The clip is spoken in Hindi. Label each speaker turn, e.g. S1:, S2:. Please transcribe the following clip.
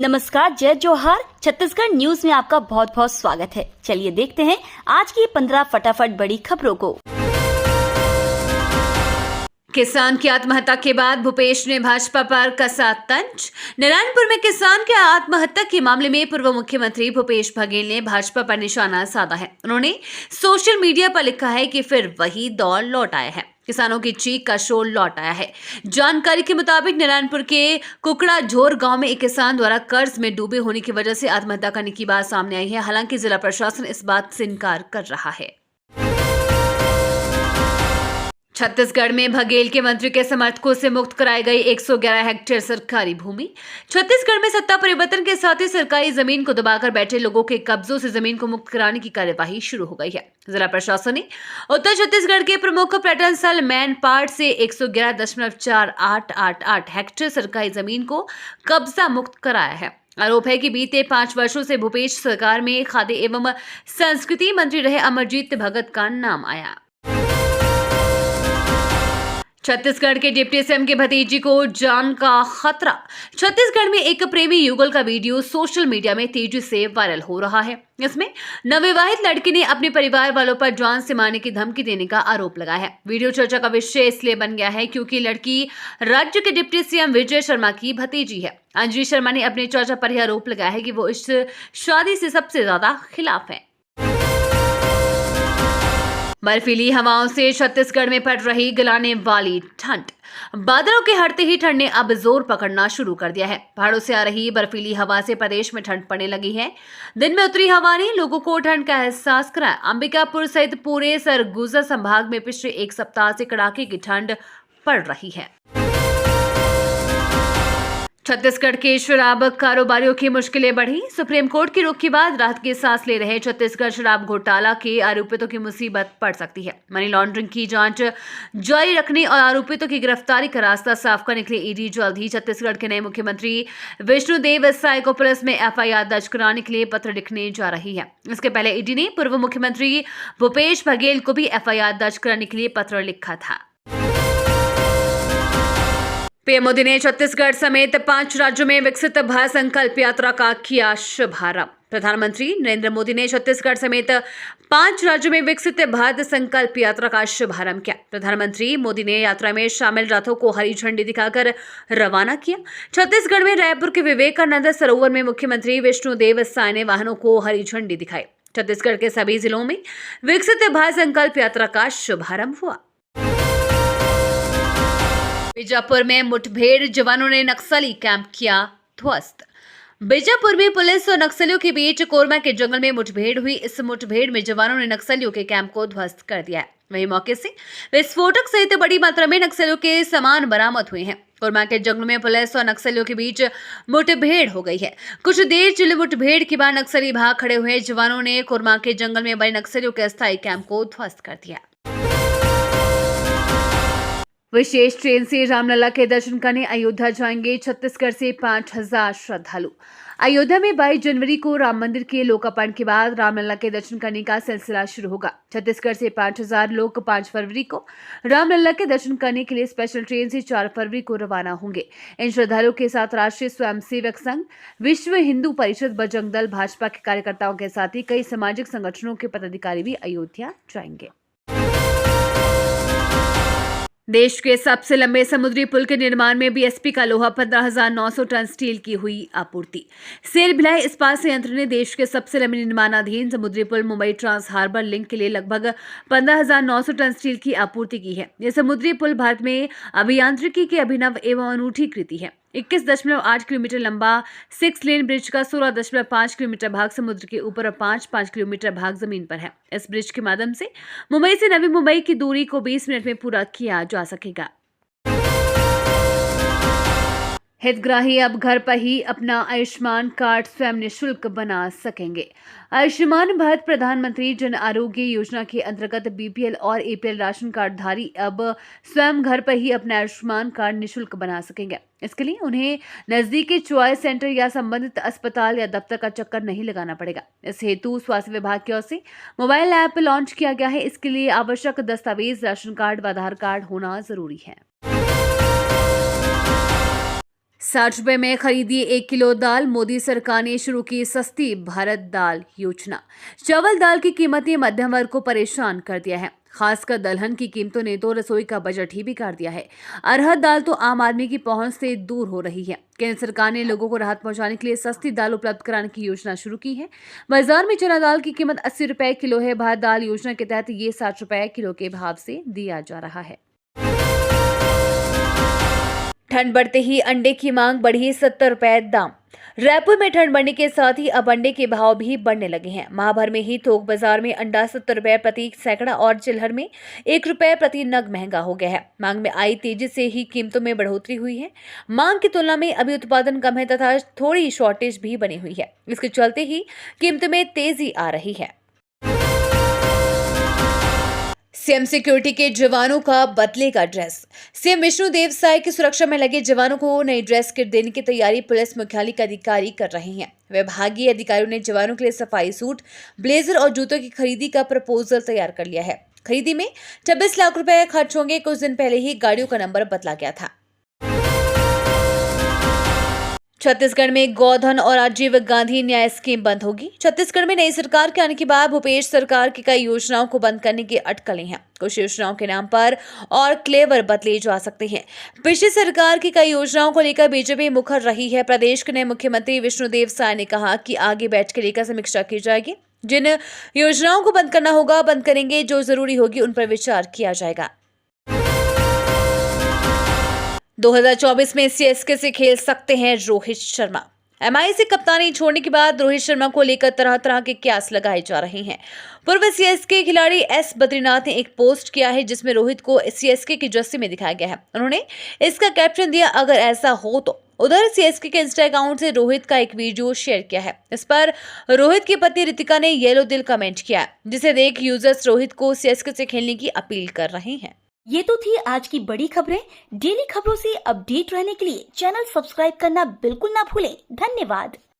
S1: नमस्कार, जय जोहार। छत्तीसगढ़ न्यूज में आपका बहुत बहुत स्वागत है। चलिए देखते हैं आज की 15 फटाफट बड़ी खबरों को।
S2: किसान की आत्महत्या के बाद भूपेश ने भाजपा पर कसा तंज। नारायणपुर में किसान के आत्महत्या के मामले में पूर्व मुख्यमंत्री भूपेश बघेल ने भाजपा पर निशाना साधा है। उन्होंने सोशल मीडिया पर लिखा है कि फिर वही दौर लौट आया है, किसानों की चीख का शोर लौट आया है। जानकारी के मुताबिक नारायणपुर के कुकड़ा झोर गांव में एक किसान द्वारा कर्ज में डूबे होने की वजह से आत्महत्या करने की बात सामने आई है। हालांकि जिला प्रशासन इस बात से इनकार कर रहा है। छत्तीसगढ़ में बघेल के मंत्री के समर्थकों से मुक्त कराई गई 111 हेक्टेयर सरकारी भूमि। छत्तीसगढ़ में सत्ता परिवर्तन के साथ ही सरकारी जमीन को दबाकर बैठे लोगों के कब्जों से जमीन को मुक्त कराने की कार्यवाही शुरू हो गई है। जिला प्रशासन ने उत्तर छत्तीसगढ़ के प्रमुख पर्यटन स्थल मैनपाट से 111.4888 हेक्टेयर सरकारी जमीन को कब्जा मुक्त कराया है। आरोप है कि बीते 5 वर्षों से भूपेश सरकार में खाद्य एवं संस्कृति मंत्री रहे अमरजीत भगत का नाम आया। छत्तीसगढ़ के डिप्टी सीएम की भतीजी को जान का खतरा। छत्तीसगढ़ में एक प्रेमी युगल का वीडियो सोशल मीडिया में तेजी से वायरल हो रहा है। इसमें नवविवाहित लड़की ने अपने परिवार वालों पर जान से मारने की धमकी देने का आरोप लगाया है। वीडियो चर्चा का विषय इसलिए बन गया है क्योंकि लड़की राज्य के डिप्टी सीएम विजय शर्मा की भतीजी है। अंजलि शर्मा ने अपने चर्चा पर यह आरोप लगाया है कि वो इस शादी से सबसे ज्यादा खिलाफ है। बर्फीली हवाओं से छत्तीसगढ़ में पड़ रही गलाने वाली ठंड। बादलों के हटते ही ठंड ने अब जोर पकड़ना शुरू कर दिया है। पहाड़ों से आ रही बर्फीली हवा से प्रदेश में ठंड पड़ने लगी है। दिन में उतरी हवा ने लोगों को ठंड का एहसास कराया। अंबिकापुर सहित पूरे सरगुजा संभाग में पिछले एक सप्ताह से कड़ाके की ठंड पड़ रही है। छत्तीसगढ़ के शराब कारोबारियों की मुश्किलें बढ़ी। सुप्रीम कोर्ट की रोक के बाद राहत की सांस ले रहे छत्तीसगढ़ शराब घोटाला के आरोपितों की मुसीबत पड़ सकती है। मनी लॉन्ड्रिंग की जांच जारी रखने और आरोपितों की गिरफ्तारी का रास्ता साफ करने के लिए ईडी जल्द ही छत्तीसगढ़ के नए मुख्यमंत्री विष्णुदेव साय को पुलिस में एफआईआर दर्ज कराने के लिए पत्र लिखने जा रही है। इसके पहले ईडी ने पूर्व मुख्यमंत्री भूपेश बघेल को भी एफआईआर दर्ज कराने के लिए पत्र लिखा था। पीएम मोदी ने छत्तीसगढ़ समेत 5 राज्यों में विकसित भारत संकल्प यात्रा का किया शुभारंभ। प्रधानमंत्री नरेंद्र मोदी ने छत्तीसगढ़ समेत 5 राज्यों में विकसित भारत संकल्प यात्रा का शुभारंभ किया। प्रधानमंत्री मोदी ने यात्रा में शामिल रथों को हरी झंडी दिखाकर रवाना किया। छत्तीसगढ़ में रायपुर के विवेकानंद सरोवर में मुख्यमंत्री विष्णुदेव साय ने वाहनों को हरी झंडी दिखाई। छत्तीसगढ़ के सभी जिलों में विकसित भारत संकल्प यात्रा का शुभारंभ हुआ। बीजापुर में मुठभेड़, जवानों ने नक्सली कैंप किया ध्वस्त। बीजापुर में पुलिस और नक्सलियों के बीच कोरमा के जंगल में मुठभेड़ हुई। इस मुठभेड़ में जवानों ने नक्सलियों के कैंप को ध्वस्त कर दिया है। वहीं मौके से विस्फोटक सहित बड़ी मात्रा में नक्सलियों के सामान बरामद हुए हैं। कोरमा के जंगल में पुलिस और नक्सलियों के बीच मुठभेड़ हो गई है। कुछ देर चली मुठभेड़ के बाद नक्सली भाग खड़े हुए। जवानों ने कोरमा के जंगल में बड़े नक्सलियों के अस्थायी कैंप को ध्वस्त कर दिया। विशेष ट्रेन से रामलला के दर्शन करने अयोध्या जाएंगे छत्तीसगढ़ से 5000 श्रद्धालु। अयोध्या में 22 जनवरी को राम मंदिर के लोकार्पण के बाद रामलला के दर्शन करने का सिलसिला शुरू होगा। छत्तीसगढ़ से 5000 लोग 5 फरवरी को रामलला के दर्शन करने के लिए स्पेशल ट्रेन से 4 फरवरी को रवाना होंगे। इन श्रद्धालुओं के साथ राष्ट्रीय स्वयंसेवक संघ, विश्व हिंदू परिषद, बजरंग दल, भाजपा के कार्यकर्ताओं के साथ ही कई सामाजिक संगठनों के पदाधिकारी भी अयोध्या जाएंगे। देश के सबसे लंबे समुद्री पुल के निर्माण में बीएसपी का लोहा 15,900 टन स्टील की हुई आपूर्ति। सेल भिलाई इस्पात संयंत्र ने देश के सबसे लंबे निर्माणाधीन समुद्री पुल मुंबई ट्रांस हार्बर लिंक के लिए लगभग 15,900 टन स्टील की आपूर्ति की है। यह समुद्री पुल भारत में अभियांत्रिकी की अभिनव एवं अनूठी कृति है। 21.8 किलोमीटर लंबा 6 लेन ब्रिज का 16.5 किलोमीटर भाग समुद्र के ऊपर और 5 किलोमीटर भाग जमीन पर है। इस ब्रिज के माध्यम से मुंबई से नवी मुंबई की दूरी को 20 मिनट में पूरा किया जा सकेगा। हितग्राही अब घर पर ही अपना आयुष्मान कार्ड स्वयं निःशुल्क बना सकेंगे। आयुष्मान भारत प्रधानमंत्री जन आरोग्य योजना के अंतर्गत बीपीएल और एपीएल राशन कार्ड धारी अब स्वयं घर पर ही अपना आयुष्मान कार्ड निःशुल्क बना सकेंगे। इसके लिए उन्हें नजदीकी चॉइस सेंटर या संबंधित अस्पताल या दफ्तर का चक्कर नहीं लगाना पड़ेगा। इस हेतु स्वास्थ्य विभाग की ओर से मोबाइल ऐप लॉन्च किया गया है। इसके लिए आवश्यक दस्तावेज राशन कार्ड व आधार कार्ड होना जरूरी है। 60 रुपए में खरीदी 1 किलो दाल। मोदी सरकार ने शुरू की सस्ती भारत दाल योजना। चावल दाल की कीमतें मध्यम वर्ग को परेशान कर दिया है। खासकर दलहन की कीमतों ने तो रसोई का बजट ही बिगाड़ दिया है। अरहर दाल तो आम आदमी की पहुंच से दूर हो रही है। केंद्र सरकार ने लोगों को राहत पहुंचाने के लिए सस्ती दाल उपलब्ध कराने की योजना शुरू की है। बाजार में चना दाल की कीमत 80 रुपए किलो है। भारत दाल योजना के तहत ये 60 रुपए किलो के भाव से दिया जा रहा है। ठंड बढ़ते ही अंडे की मांग बढ़ी, 70 रुपए दाम। रायपुर में ठंड बढ़ने के साथ ही अब अंडे के भाव भी बढ़ने लगे हैं। माह भर में ही थोक बाजार में अंडा 70 रुपए प्रति सैकड़ा और चिल्हर में 1 रुपए प्रति नग महंगा हो गया है। मांग में आई तेजी से ही कीमतों में बढ़ोतरी हुई है। मांग की तुलना में अभी उत्पादन कम है तथा थोड़ी शॉर्टेज भी बनी हुई है। इसके चलते ही कीमतों में तेजी आ रही है। सीएम सिक्योरिटी के जवानों का बदलेगा ड्रेस। सीएम विष्णुदेव साय की सुरक्षा में लगे जवानों को नई ड्रेस किट देने की तैयारी पुलिस मुख्यालय के अधिकारी कर रहे हैं। विभागीय अधिकारियों ने जवानों के लिए सफाई सूट, ब्लेजर और जूतों की खरीदी का प्रपोजल तैयार कर लिया है। खरीदी में 26 लाख रुपए खर्च होंगे। कुछ दिन पहले ही गाड़ियों का नंबर बदला गया था। छत्तीसगढ़ में गोधन और राजीव गांधी न्याय स्कीम बंद होगी। छत्तीसगढ़ में नई सरकार के आने के बाद भूपेश सरकार की कई योजनाओं को बंद करने की अटकलें हैं। कुछ योजनाओं के नाम पर और क्लेवर बदले जा सकते हैं। पिछली सरकार की कई योजनाओं को लेकर बीजेपी मुखर रही है। प्रदेश के नए मुख्यमंत्री विष्णुदेव साय ने कहा कि आगे बैठ के लेकर समीक्षा की जाएगी। जिन योजनाओं को बंद करना होगा बंद करेंगे, जो जरूरी होगी उन पर विचार किया जाएगा। 2024 में सीएसके से खेल सकते हैं रोहित शर्मा। एमआई से कप्तानी छोड़ने के बाद रोहित शर्मा को लेकर तरह तरह के कयास लगाए जा रहे हैं। पूर्व सीएसके खिलाड़ी एस बद्रीनाथ ने एक पोस्ट किया है जिसमें रोहित को सीएसके की जर्सी में दिखाया गया है। उन्होंने इसका कैप्शन दिया, अगर ऐसा हो तो। उधर सीएसके के इंस्टा अकाउंट से रोहित का एक वीडियो शेयर किया है। इस पर रोहित की पत्नी रितिका ने येलो दिल कमेंट किया है, जिसे देख यूजर्स रोहित को सीएसके से खेलने की अपील कर रहे हैं।
S1: ये तो थी आज की बड़ी खबरें। डेली खबरों से अपडेट रहने के लिए चैनल सब्सक्राइब करना बिल्कुल ना भूलें। धन्यवाद।